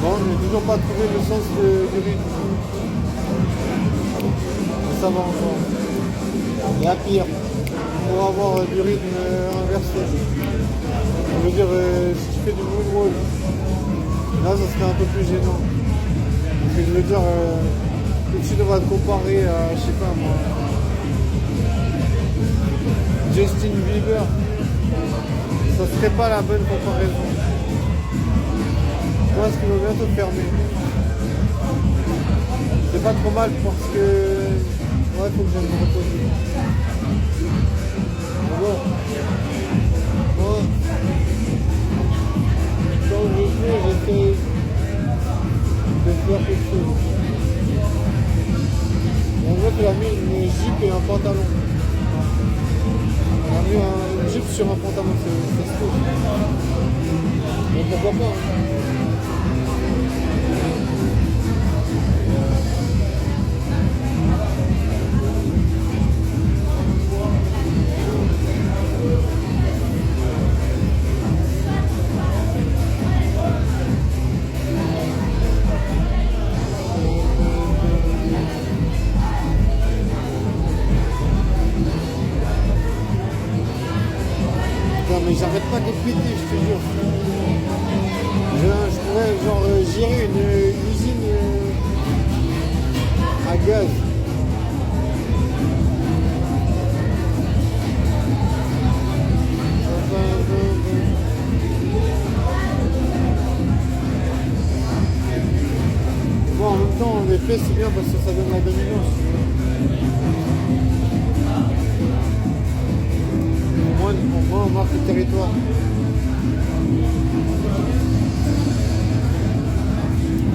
Bon, je n'ai toujours pas trouvé le sens du rythme. Mais ça va encore. Il y a pire. Pour avoir du rythme inversé. Je veux dire, si tu fais du moonwalk, là ça serait un peu plus gênant. Parce que je veux dire, que tu devras te comparer à, je sais pas moi, Justin Bieber, ça serait pas la bonne comparaison. Je pense qu'il va bientôt fermer. C'est pas trop mal parce que ouais, faut que j'aille me reposer. Mais bon. Ouais. Quand je fais, j'essaie de faire quelque chose. On voit qu'il a mis une jupe et un pantalon. Il a mis une jupe sur un pantalon, c'est ce que. Mais pourquoi pas hein. Non mais j'arrête pas de péter, je te jure. Je pourrais genre gérer une usine à gaz. Bon en même temps les faits c'est bien parce que ça donne la dominance. Au moins on marque le territoire.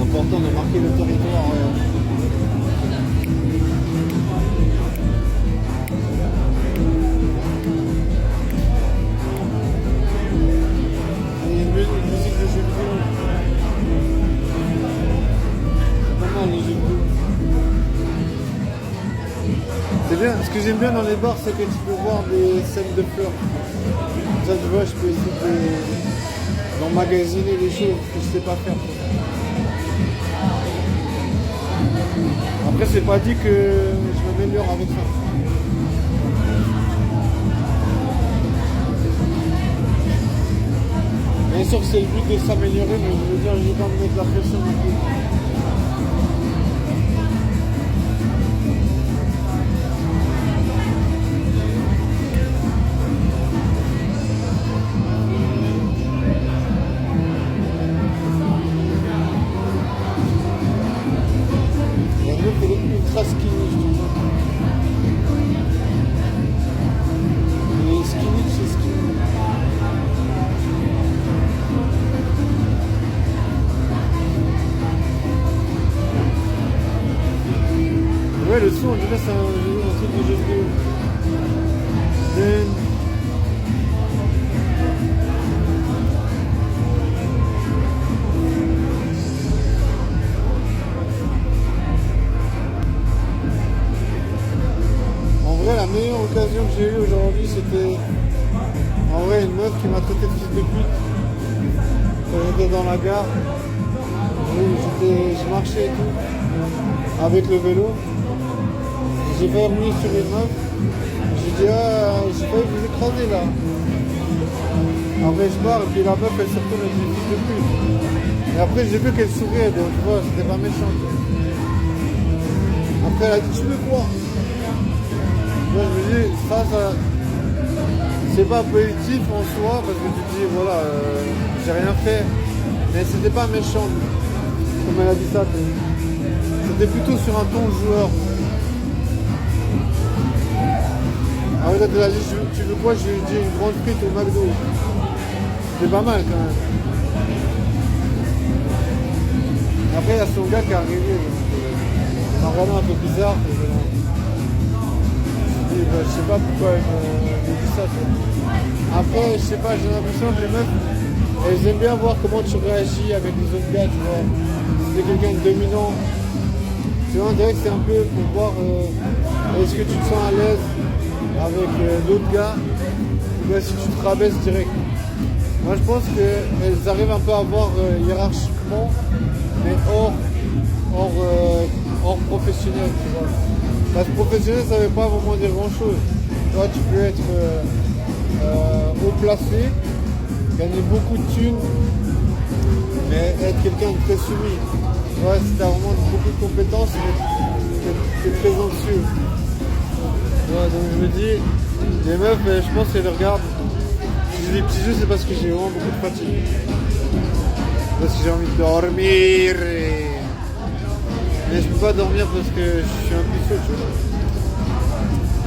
Important de marquer le territoire. Et une musique de jeux vidéo. C'est pas mal les jeux vidéo. C'est bien, ce que j'aime bien dans les bars, c'est que tu peux voir des scènes de fleurs. Ça, tu vois, je peux essayer d'emmagasiner des choses que je sais pas faire. Après, c'est pas dit que je m'améliore avec ça. Bien sûr que c'est le but de s'améliorer, mais je veux dire, je vais pas me mettre la pression non plus. Ultra skinny, je te jure. Et skinny, c'est skinny. Ouais, le son, on dirait c'est un truc de jeu vidéo. La meilleure occasion que j'ai eue aujourd'hui, c'était en vrai une meuf qui m'a traité de fils de pute quand j'étais dans la gare. Je marchais et tout avec le vélo. J'ai fait revenir sur une meuf. J'ai dit ah, j'ai failli vous écraser là. Après je pars et puis la meuf elle se retourne avec des fils de pute. Et après j'ai vu qu'elle souriait donc tu vois c'était pas méchant. Après elle a dit tu veux quoi? Moi je me dis, ça c'est pas positif en soi parce que tu te dis voilà, j'ai rien fait, mais c'était pas méchant comme elle a dit ça. C'était plutôt sur un ton joueur. Alors elle a dit tu veux quoi? Je lui ai dit une grande frite au McDo. C'était pas mal quand même. Après il y a son gars qui est arrivé, ça m'a vraiment un peu bizarre. Je sais pas pourquoi elle me dit ça. Après, je sais pas, j'ai l'impression que les meufs, elles aiment bien voir comment tu réagis avec les autres gars, tu vois. Si t'es quelqu'un de dominant, tu vois, on dirait que c'est un peu pour voir est-ce que tu te sens à l'aise avec d'autres gars, ou bien si tu te rabaisses direct. Moi je pense qu'elles arrivent un peu à voir hiérarchiquement, mais hors professionnel, tu vois. Parce que professionnel, ça ne veut pas vraiment dire grand chose. Toi, tu peux être haut placé, gagner beaucoup de thunes, mais être quelqu'un de très soumis. Ouais, si tu as vraiment beaucoup de compétences, mais tu es très anxieux. Ouais, donc je me dis, les meufs, je pense qu'elles regardent. Si j'ai des petits jeux, c'est parce que j'ai vraiment beaucoup de fatigue. Parce que j'ai envie de dormir. Mais je peux pas dormir parce que je suis un puceau, tu vois.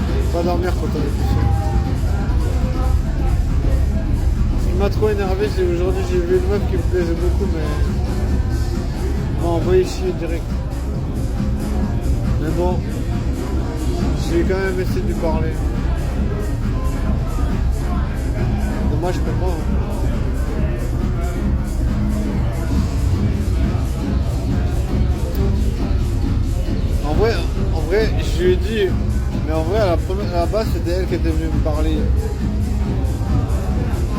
Je peux pas dormir quand on est puceau. Ce qui m'a trop énervé, c'est aujourd'hui j'ai vu une meuf qui me plaisait beaucoup, mais m'a envoyé chier direct. Mais bon, j'ai quand même essayé de lui parler. Mais moi je peux pas. En vrai, je lui ai dit, mais en vrai, à la base, c'était elle qui était venue me parler.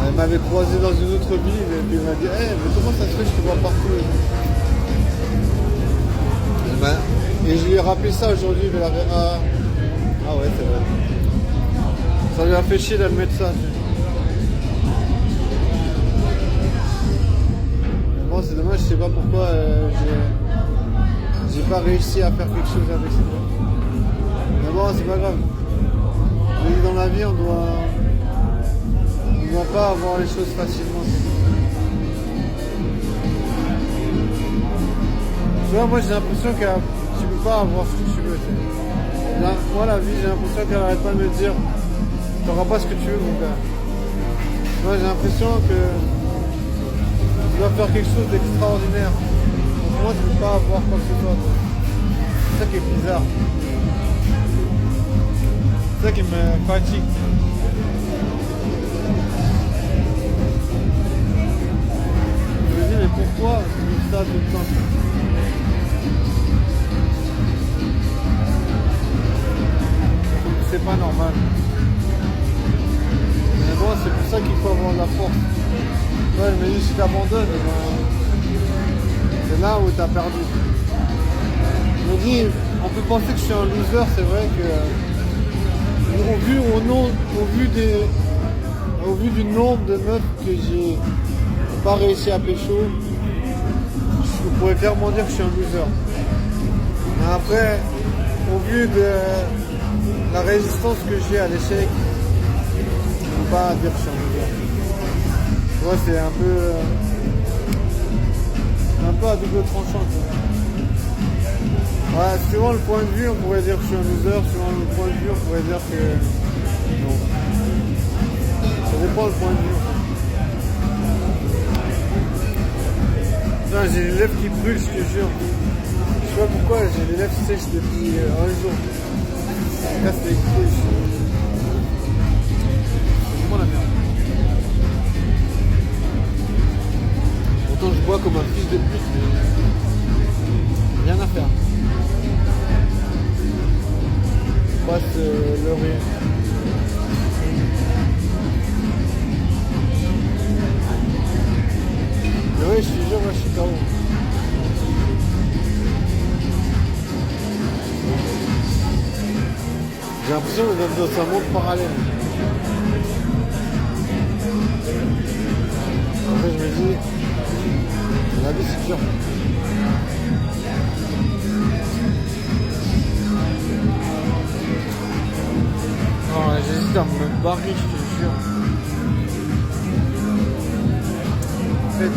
Elle m'avait croisé dans une autre ville et puis elle m'a dit, hey, mais comment ça se fait que je te vois partout? Et je lui ai rappelé ça aujourd'hui, mais elle avait... Ah ouais, c'est vrai. Ça lui a fait chier d'admettre ça. Bon, c'est dommage, je sais pas pourquoi j'ai pas réussi à faire quelque chose avec ça. Mais bon, c'est pas grave. Mais dans la vie, on doit pas avoir les choses facilement. Tu vois, moi j'ai l'impression que tu peux pas avoir ce que tu veux. Là, moi, la vie, j'ai l'impression qu'elle arrête pas de me dire t'auras pas ce que tu veux, mon gars. Moi, j'ai l'impression que tu dois faire quelque chose d'extraordinaire. Donc, moi, je ne peux pas avoir quoi que ce soit. C'est ça qui est bizarre. C'est ça qui me fatigue. Je me dis, mais pourquoi je vis ça tout le temps? C'est pas normal. Mais bon, c'est pour ça qu'il faut avoir de la force. Ouais, mais si tu abandonnes, c'est là où tu as perdu. Je me dis, on peut penser que je suis un loser, c'est vrai que au vu du nombre de meufs que j'ai pas réussi à pécho, je pourrais clairement dire que je suis un loser. Mais après, au vu de la résistance que j'ai à l'échec, je ne peux pas dire que je suis un loser. Tu vois, c'est un peu à double tranchant. Ouais, suivant le point de vue, on pourrait dire que je suis un loser. Suivant le point de vue, on pourrait dire que non. Ça dépend du point de vue. Putain, j'ai les lèvres qui brûlent, je te jure. Je sais pas pourquoi, j'ai les lèvres sèches depuis un jour. Ça casse les couilles. C'est vraiment la merde. Pourtant, je bois comme un fils de pute, mais rien à faire. Je passe le rire. Mais oui, je suis sûr, moi je suis KO. J'ai l'impression d'être dans un monde parallèle. En fait, je me dis, la vie c'est dur. Oh, j'hésite à me barrer, je te jure. En fait,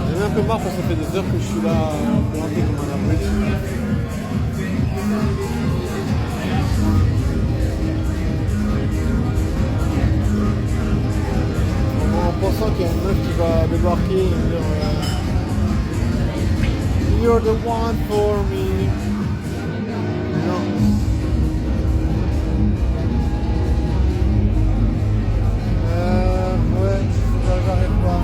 j'en ai un peu marre parce que ça fait des heures que je suis là planté comme un abruti. En pensant qu'il y a une meuf qui va débarquer et me dire You're the one for me. Non. Ouais, j'arrive pas.